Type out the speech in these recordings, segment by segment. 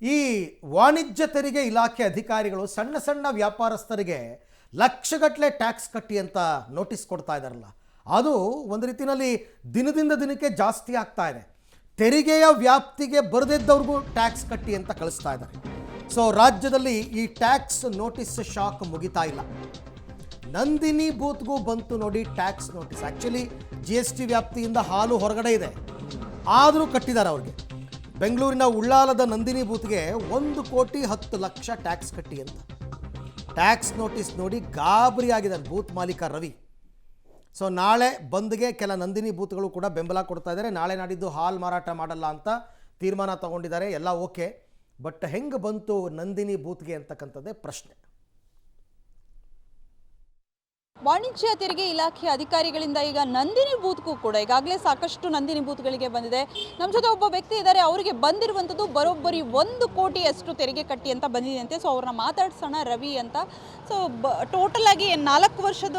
ಈ ವಾಣಿಜ್ಯ ತೆರಿಗೆ ಇಲಾಖೆ ಅಧಿಕಾರಿಗಳು ಸಣ್ಣ ಸಣ್ಣ ವ್ಯಾಪಾರಸ್ಥರಿಗೆ ಲಕ್ಷಗಟ್ಟಲೆ ಟ್ಯಾಕ್ಸ್ ಕಟ್ಟಿ ಅಂತ ನೋಟಿಸ್ ಕೊಡ್ತಾ ಇದ್ದಾರಲ್ಲ, ಅದು ಒಂದು ರೀತಿಯಲ್ಲಿ ದಿನದಿಂದ ದಿನಕ್ಕೆ ಜಾಸ್ತಿ ಆಗ್ತಾ ಇದೆ. ತೆರಿಗೆಯ ವ್ಯಾಪ್ತಿಗೆ ಬರದಿದ್ದವ್ರಿಗೂ ಟ್ಯಾಕ್ಸ್ ಕಟ್ಟಿ ಅಂತ ಕಳಿಸ್ತಾ ಇದ್ದಾರೆ. ಸೊ ರಾಜ್ಯದಲ್ಲಿ ಈ ಟ್ಯಾಕ್ಸ್ ನೋಟಿಸ್ ಶಾಕ್ ಮುಗಿತಾ ಇಲ್ಲ. ನಂದಿನಿ ಬೂತ್ಗೂ ಬಂತು ನೋಡಿ ಟ್ಯಾಕ್ಸ್ ನೋಟಿಸ್. ಆ್ಯಕ್ಚುಲಿ GST ವ್ಯಾಪ್ತಿಯಿಂದ ಹಾಲು ಹೊರಗಡೆ ಇದೆ, ಆದರೂ ಕಟ್ಟಿದ್ದಾರೆ ಅವ್ರಿಗೆ. ಬೆಂಗಳೂರಿನ ಉಳ್ಳಾಲದ ನಂದಿನಿ ಬೂತ್ಗೆ 1,10,00,000 ಟ್ಯಾಕ್ಸ್ ಕಟ್ಟಿ ಅಂತ ಟ್ಯಾಕ್ಸ್ ನೋಟಿಸ್ ನೋಡಿ ಗಾಬರಿ ಆಗಿದ್ದಾರೆ ಬೂತ್ ಮಾಲೀಕ ರವಿ. ಸೊ ನಾಳೆ ಬಂದ್ಗೆ ಕೆಲ ನಂದಿನಿ ಬೂತ್ಗಳು ಕೂಡ ಬೆಂಬಲ ಕೊಡ್ತಾ ಇದ್ದಾರೆ. ನಾಳೆ ನಾಡಿದ್ದು ಹಾಲು ಮಾರಾಟ ಮಾಡಲ್ಲ ಅಂತ ತೀರ್ಮಾನ ತಗೊಂಡಿದ್ದಾರೆ. ಎಲ್ಲ ಓಕೆ, ಬಟ್ ಹೆಂಗೆ ಬಂತು ನಂದಿನಿ ಬೂತ್ಗೆ ಅಂತಕ್ಕಂಥದ್ದೇ ಪ್ರಶ್ನೆ. ವಾಣಿಜ್ಯ ತೆರಿಗೆ ಇಲಾಖೆ ಅಧಿಕಾರಿಗಳಿಂದ ಈಗ ನಂದಿನಿ ಬೂತ್ಗೂ ಕೂಡ ಈಗಾಗಲೇ ಸಾಕಷ್ಟು ನಂದಿನಿ ಬೂತ್ಗಳಿಗೆ ಬಂದಿದೆ. ನಮ್ಮ ಜೊತೆ ಒಬ್ಬ ವ್ಯಕ್ತಿ ಇದ್ದಾರೆ, ಅವರಿಗೆ ಬಂದಿರುವಂಥದ್ದು ಬರೋಬ್ಬರಿ 1 ಕೋಟಿಯಷ್ಟು ತೆರಿಗೆ ಕಟ್ಟಿ ಅಂತ ಬಂದಿದೆಯಂತೆ. ಸೊ ಅವ್ರನ್ನ ಮಾತಾಡ್ಸೋಣ, ರವಿ ಅಂತ. ಸೊ ಟೋಟಲ್ ಆಗಿ 4 ವರ್ಷದ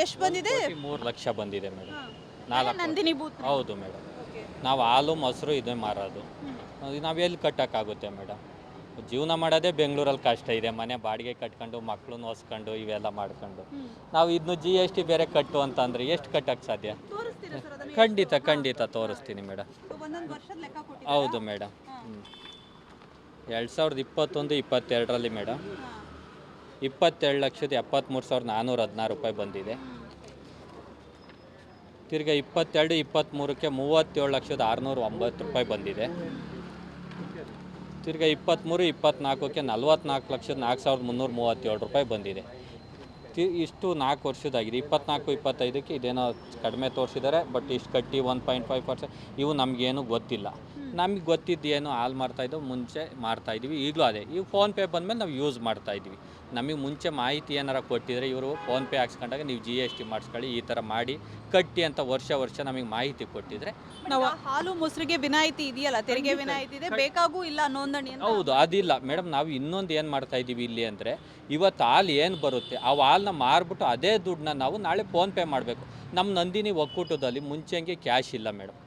ಎಷ್ಟು ಬಂದಿದೆ? 3 ಲಕ್ಷ ಬಂದಿದೆ ಮೇಡಮ್. 4 ನಂದಿನಿ ಬೂತ್. ಹೌದು ಮೇಡಮ್. ನಾವು ಹಾಲು ಮೊಸರು ಇದೇ ಮಾರೋದು. ನಾವೆಲ್ಲಿ ಕಟ್ಟೋಕ್ಕಾಗುತ್ತೆ ಮೇಡಮ್? ಜೀವನ ಮಾಡೋದೇ ಬೆಂಗಳೂರಲ್ಲಿ ಕಷ್ಟ ಇದೆ. ಮನೆ ಬಾಡಿಗೆ ಕಟ್ಕೊಂಡು ಮಕ್ಕಳನ್ನ ಓದಿಸ್ಕೊಂಡು ಇವೆಲ್ಲ ಮಾಡ್ಕೊಂಡು ನಾವು ಇದನ್ನು GST ಬೇರೆ ಕಟ್ಟು ಅಂತಂದರೆ ಎಷ್ಟು ಕಟ್ಟೋಕ್ಕೆ ಸಾಧ್ಯ? ಖಂಡಿತ ತೋರಿಸ್ತೀನಿ ಮೇಡಮ್. ಹೌದು ಮೇಡಮ್. 2021-22ರಲ್ಲಿ ಮೇಡಮ್ 27,73,416 ರೂಪಾಯಿ ಬಂದಿದೆ. ತಿರ್ಗಿ 22-23ಕ್ಕೆ 37,609 ರೂಪಾಯಿ ಬಂದಿದೆ. ತಿರ್ಗಿ 23-24ಕ್ಕೆ 44,04,337 ರೂಪಾಯಿ ಬಂದಿದೆ. ಇಷ್ಟು 4 ವರ್ಷದಾಗಿದೆ. 24-25ಕ್ಕೆ ಇದೇನೋ ಕಡಿಮೆ ತೋರಿಸಿದ್ದಾರೆ, ಬಟ್ ಇಷ್ಟು ಕಟ್ಟಿ 1.5% ಇವು ನಮಗೇನು ಗೊತ್ತಿಲ್ಲ. ನಮಗೆ ಗೊತ್ತಿದ್ದೇನು ಹಾಲು ಮಾರ್ತಾಯಿದ್ದೋ ಮುಂಚೆ ಮಾಡ್ತಾಯಿದ್ವಿ, ಈಗಲೂ ಅದೇ. ಈಗ ಫೋನ್ಪೇ ಬಂದಮೇಲೆ ನಾವು ಯೂಸ್ ಮಾಡ್ತಾಯಿದ್ವಿ. ನಮಗೆ ಮುಂಚೆ ಮಾಹಿತಿ ಏನಾರ ಕೊಟ್ಟಿದ್ರೆ ಇವರು ಫೋನ್ಪೇ ಹಾಕ್ಸ್ಕೊಂಡಾಗ ನೀವು GST ಮಾಡಿಸ್ಕೊಳ್ಳಿ, ಈ ಥರ ಮಾಡಿ ಕಟ್ಟಿ ಅಂತ ವರ್ಷ ನಮಗೆ ಮಾಹಿತಿ ಕೊಟ್ಟಿದ್ರೆ ನಾವು ಹಾಲು ಮೊಸರಿಗೆ ವಿನಾಯಿತಿ ಇದೆಯಲ್ಲ, ತೆರಿಗೆ ವಿನಾಯಿತಿ ಇದೆ, ಬೇಕಾಗೂ ಇಲ್ಲ ನೋಂದಣಿ ಅಂತ. ಹೌದು, ಅದಿಲ್ಲ ಮೇಡಮ್. ನಾವು ಇನ್ನೊಂದು ಏನು ಮಾಡ್ತಾಯಿದ್ದೀವಿ ಇಲ್ಲಿ ಅಂದರೆ, ಇವತ್ತು ಹಾಲು ಏನು ಬರುತ್ತೆ ಆ ಹಾಲನ್ನ ಮಾರ್ಬಿಟ್ಟು ಅದೇ ದುಡ್ಡನ್ನ ನಾವು ನಾಳೆ ಫೋನ್ಪೇ ಮಾಡಬೇಕು. ನಮ್ಮ ನಂದಿನಿ ಒಕ್ಕೂಟದಲ್ಲಿ ಮುಂಚೆಂಗೆ ಕ್ಯಾಶ್ ಇಲ್ಲ ಮೇಡಮ್.